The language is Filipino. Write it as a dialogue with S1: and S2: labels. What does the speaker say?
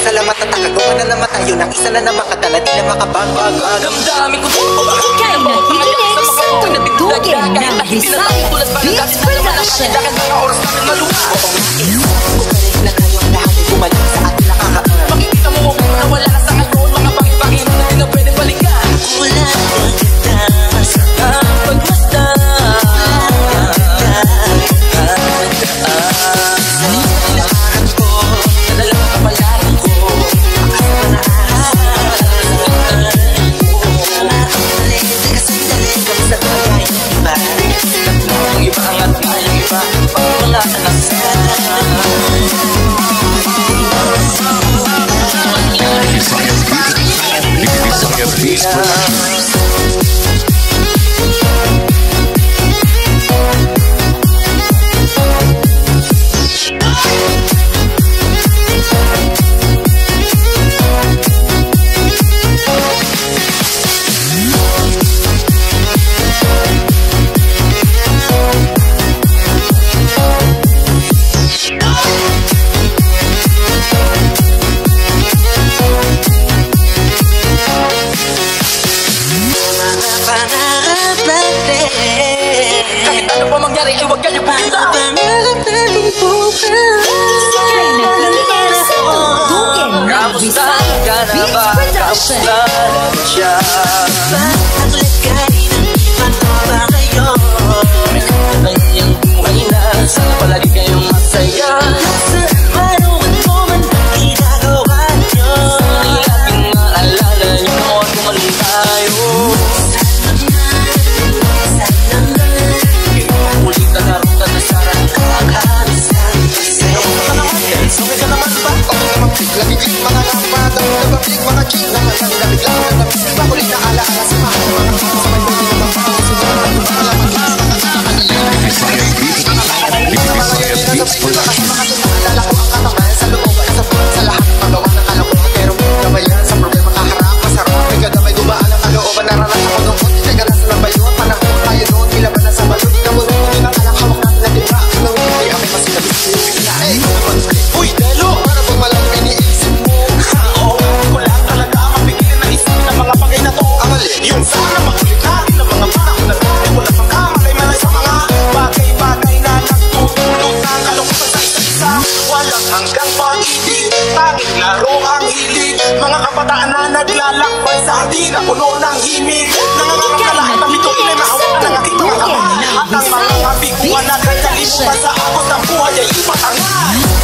S1: Salamat at nakagawa na naman tayo ng isa na naman kadala di na makabagbag. Damdamin ko dito ba?
S2: Ika'y nakikinig sa tugtugin ng Visayas Beats Production.
S1: Mga oras namin maluha. Kukarin na tayong lahat ay bumalik sa ating nakakaarap. Makikita mo kung nawala na sa ngayon mga pangipangin na di na pwede balikan. Wala na kita sa pagmasdan.
S3: Visayas Beats Production.
S1: Kahit ano pa mangyari ay huwag kayo bumita.
S2: Ika'y nakikinig sa tugtugin ng Visayas Beats Production.
S1: Saglit kayo ng ipan ko ba kayo? May kanyang buhay na sana palagi kayong masaya. Nasaan maroon mo man ginagawa nyo? Ay laging maalala nyo noon kumalong tayo. Lagiging mga lampada, nababig mga king na masang labig-lang na nabisig pakulit na alaala sa mga sabay pwede na magpapasunan
S3: Visayas Beats Production.
S1: Maalala ko ang katangayan sa loob at sa pulang sa lahat ng paggawa ng kalokohan. Pero gabayan sa problema kaharap masarap. May gadamay gumaan ang kalooban. Naranasan ko noon, nagalasan ng bayo at panahon tayo noon. Nilaban na sa balon, di na mo noon. Hindi na alam hawak natin na diba. Nang hindi kami masinabit sa iyo bigla. Uy, Delo! Para bang malang iniisip mo? Oo, ko lang talaga mapigilin na isipin ng mga bagay na to. Ang alin, yung sana makulit natin ng mga panahon na to. Di wala pang kamalay-malay sa mga bagay-bagay na nagtutulog ng kalokohan sa isa't isa. Walang hanggang pag-ibig, tanging laro ang hilig. Mga kabataan na naglalakbay sa hardin na puno ng himig. Nangangarap na lahat ng bituin ay mahawak ng aking mga kamay. At ang mga biguan na kay kalimutan sa abot ng buhay ay ipatangan.